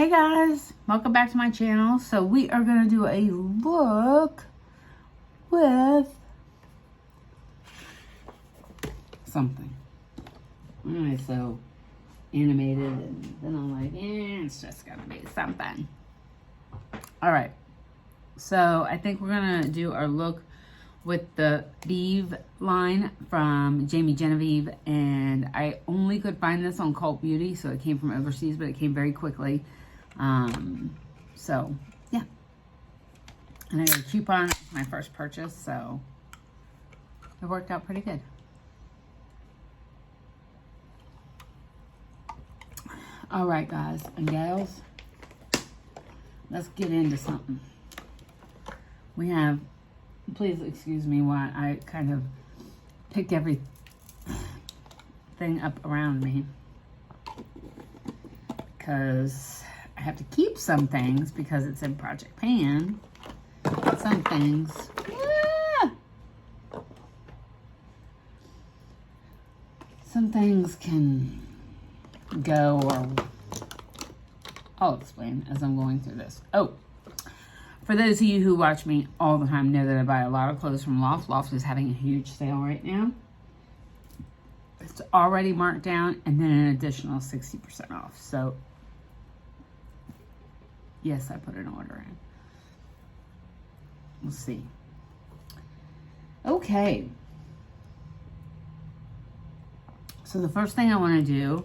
Hey guys, welcome back to my channel. So we are going to do a look with something. Alright, so animated, and then I'm like, it's just going to be something. Alright, so I think we're going to do our look with the Vieve line from Jamie Genevieve, and I only could find this on Cult Beauty, so it came from overseas, but it came very quickly. So yeah, and I got a coupon for my first purchase, so it worked out pretty good. All right, guys and gals, let's get into something. We have, please excuse me while I kind of pick everything up around me, because I have to keep some things because it's in Project Pan. Some things, some things can go, or I'll explain as I'm going through this. Oh, for those of you who watch me all the time know that I buy a lot of clothes from Loft. Loft is having a huge sale right now. It's already marked down, and then an additional 60% off. So yes, I put an order in. We'll see. Okay. So the first thing I want to do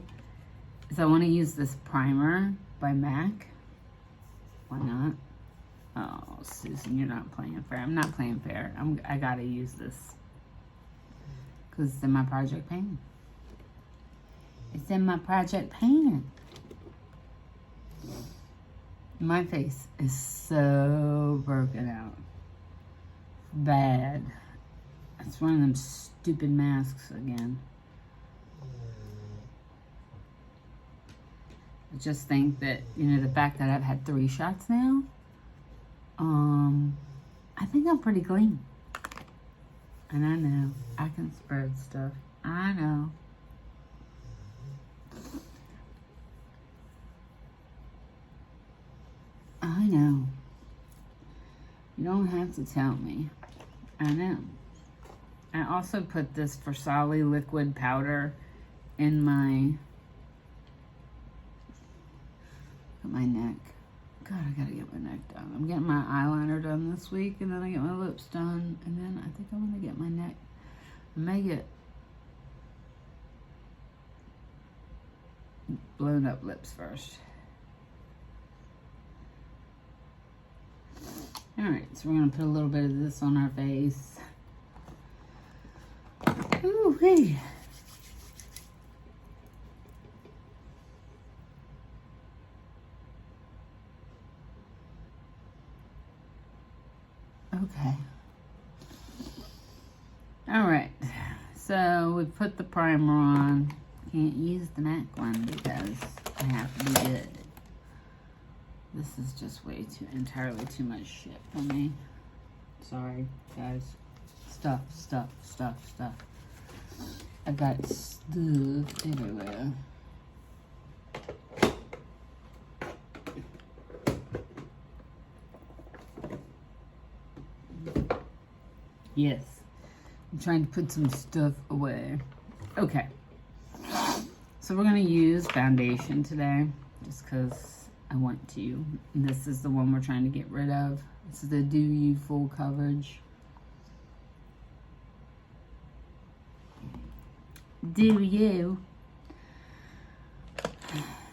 is I want to use this primer by MAC. Why not? Oh, Susan, you're not playing fair. I'm not playing fair. I gotta use this because it's in my Project Pan. It's in my Project Pan. My face is so broken out. Bad. It's one of them stupid masks again. I just think that, you know, the fact that I've had 3 shots now, I think I'm pretty clean. And I know I can spread stuff. I know. I know. You don't have to tell me. I know. I also put this Versali liquid powder in my neck. God, I gotta get my neck done. I'm getting my eyeliner done this week, and then I get my lips done, and then I think I'm gonna get my neck. I may get blown up lips first. Alright, so we're gonna put a little bit of this on our face. Ooh, hey. Okay. Alright. So we put the primer on. Can't use the MAC one because I have to be good. This is just way too, entirely too much shit for me. Sorry, guys. Stuff. I got stuff everywhere. Yes. I'm trying to put some stuff away. Okay. So we're going to use foundation today, just because I want to. And this is the one we're trying to get rid of. This is the Do You Full Coverage. Do you?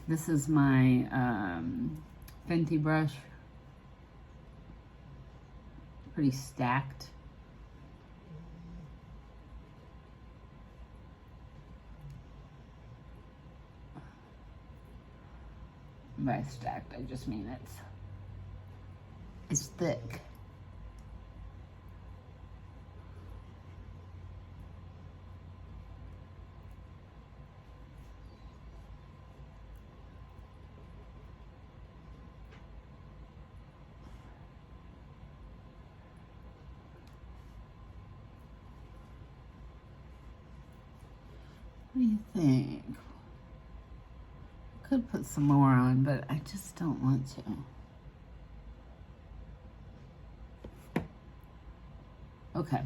This is my Fenty brush. Pretty stacked. By stacked, I just mean it's thick. What do you think? could put some more on, but I just don't want to. Okay.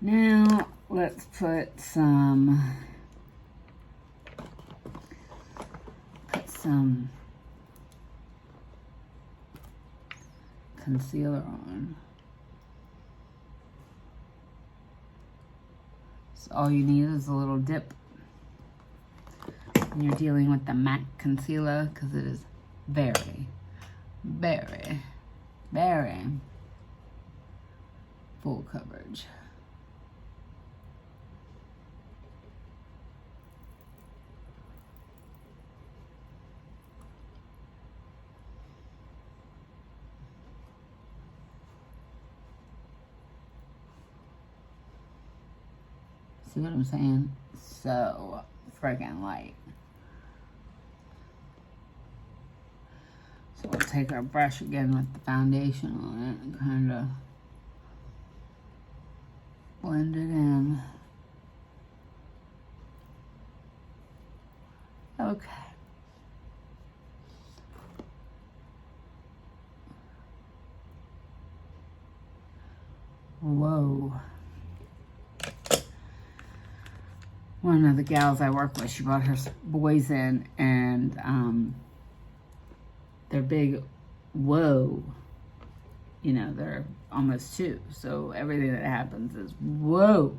Now, let's put some concealer on. So all you need is a little dip when you're dealing with the MAC concealer, because it is very, very, very full coverage. See what I'm saying? So friggin' light. So we'll take our brush again with the foundation on it and kind of blend it in. Okay. Whoa. One of the gals I work with, she brought her boys in, and they're big, whoa. You know, they're almost 2. So everything that happens is whoa.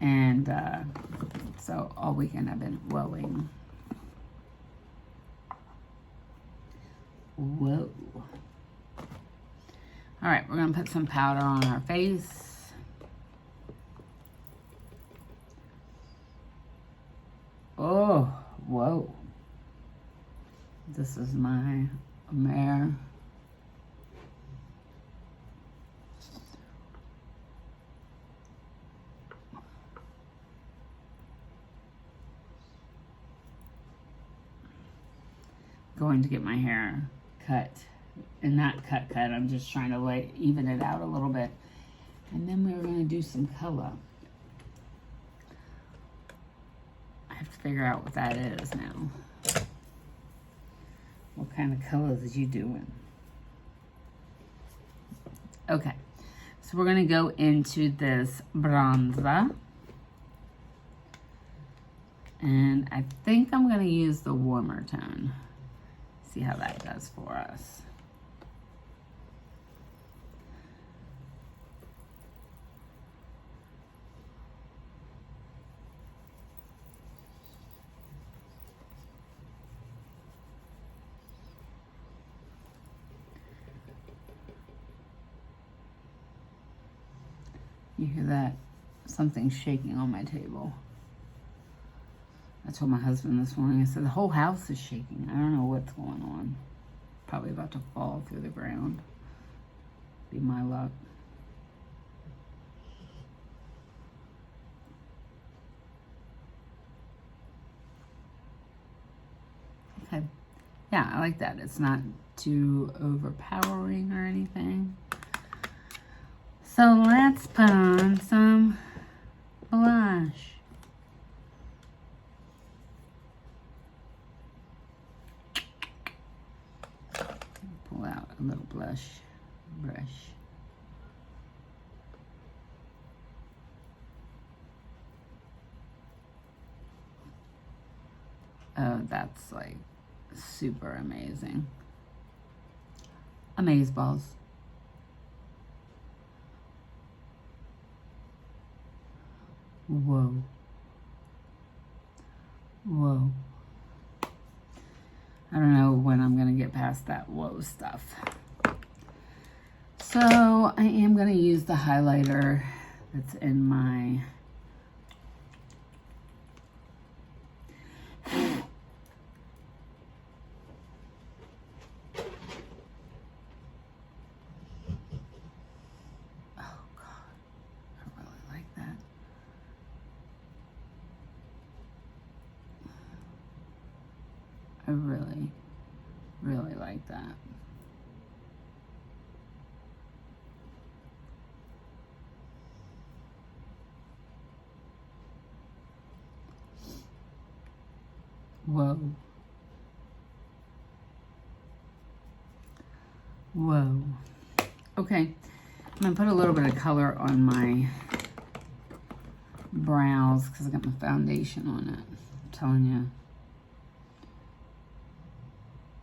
And so all weekend I've been whoaing. Whoa. All right, we're gonna put some powder on our face. Oh, whoa. This is my mare. Going to get my hair cut. And not cut, I'm just trying to even it out a little bit. And then we're going to do some color. I have to figure out what that is now. What kind of colors is you doing? Okay, so we're going to go into this bronzer. And I think I'm going to use the warmer tone. See how that does for us. You hear that? Something's shaking on my table. I told my husband this morning, I said, the whole house is shaking. I don't know what's going on. Probably about to fall through the ground. Be my luck. Okay. Yeah, I like that. It's not too overpowering or anything. So let's put on some blush. Pull out a little blush brush. Oh, that's like super amazing. Amazeballs. Whoa. Whoa. I don't know when I'm going to get past that whoa stuff. So I am going to use the highlighter that's in my I really, really like that. Whoa. Whoa. Okay, I'm gonna put a little bit of color on my brows because I got my foundation on it. I'm telling you.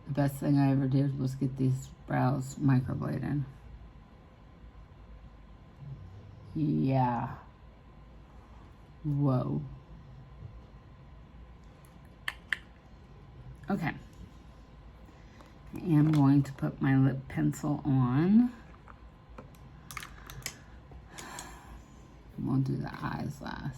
The best thing I ever did was get these brows microbladed. Yeah. Whoa. Okay. I am going to put my lip pencil on. We'll do the eyes last.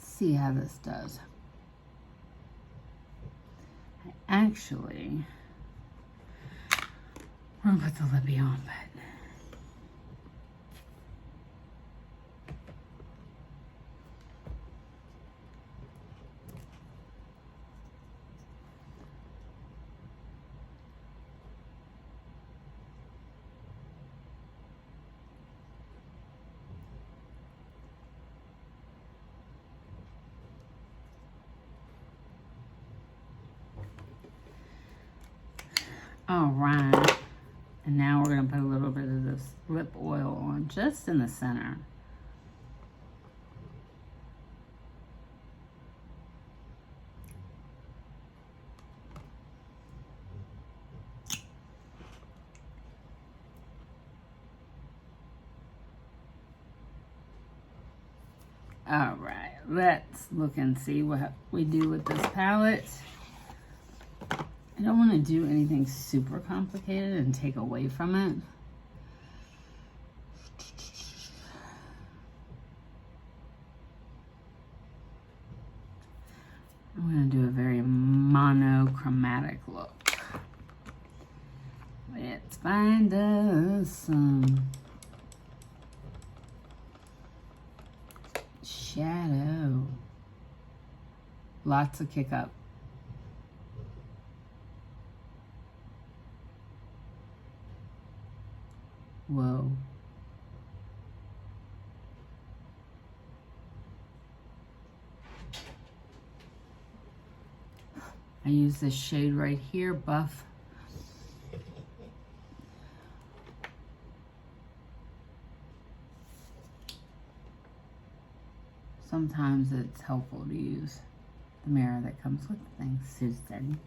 See how this does. Actually, we're gonna put the lippy on, but all right. And now we're gonna put a little bit of this lip oil on just in the center. All right, let's look and see what we do with this palette. I don't want to do anything super complicated and take away from it. I'm going to do a very monochromatic look. Let's find us some shadow. Lots of kick up. Whoa. I use this shade right here, Buff. Sometimes it's helpful to use the mirror that comes with the thing, Susan.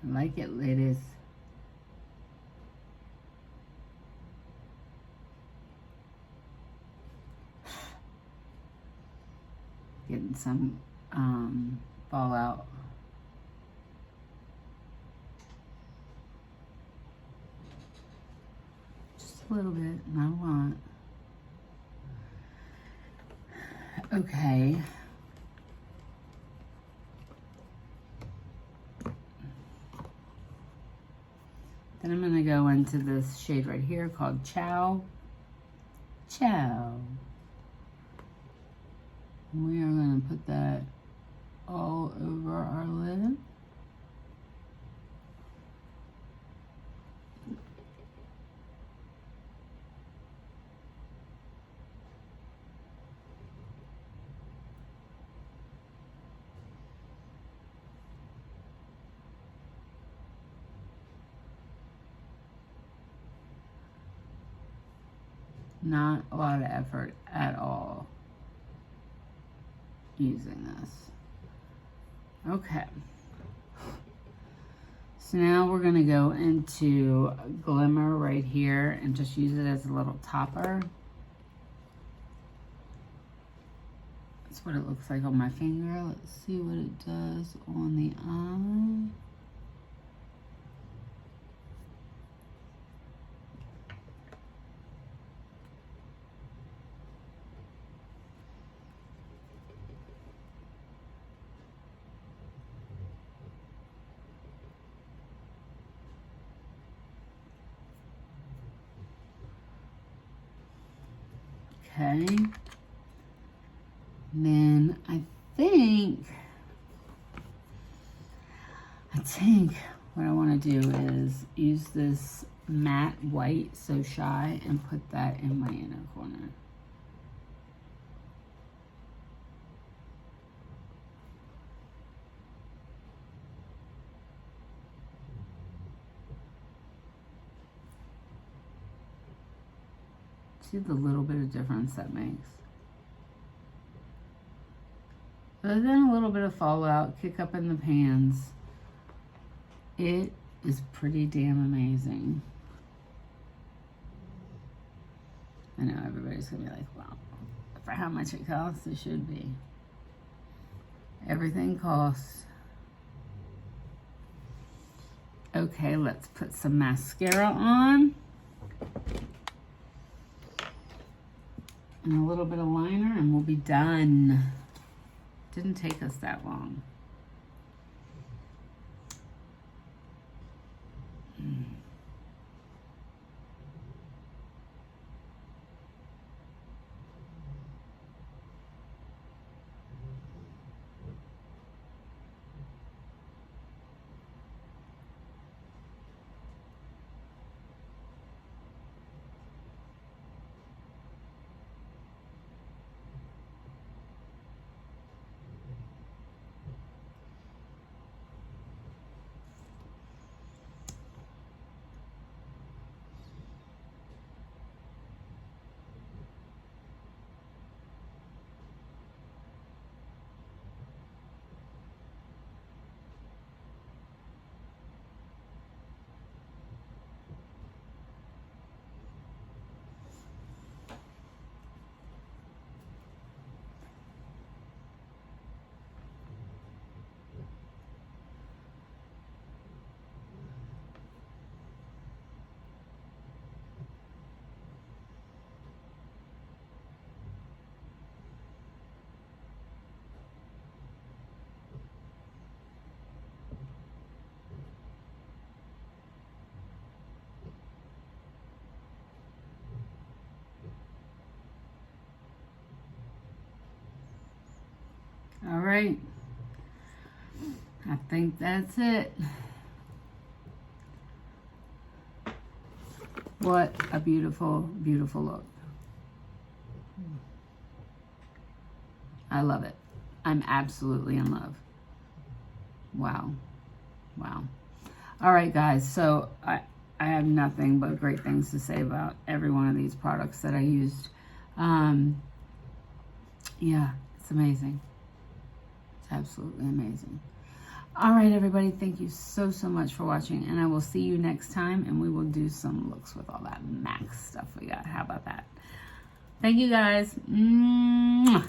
I like it, ladies. Getting some fallout. Just a little bit, not a lot. Okay. Then I'm going to go into this shade right here called Chow. Chow. We are going to put that all over our lid. Not a lot of effort at all. using this. Okay. So now we're going to go into Glimmer right here and just use it as a little topper. That's what it looks like on my finger. Let's see what it does on the eye. Okay, and then I think what I want to do is use this matte white So Shy and put that in my inner corner. See the little bit of difference that makes. Other than a little bit of fallout, kick up in the pans, it is pretty damn amazing. I know everybody's gonna be like, wow, for how much it costs, it should be. Everything costs. Okay, let's put some mascara on. And a little bit of liner and we'll be done. Didn't take us that long. All right, I think that's it. What a beautiful, beautiful look. I love it. I'm absolutely in love. Wow. Wow. All right, guys, so I have nothing but great things to say about every one of these products that I used. Yeah, it's amazing. Absolutely amazing. All right, everybody, thank you so much for watching, and I will see you next time, and we will do some looks with all that MAC stuff we got. How about that? Thank you, guys. Mwah.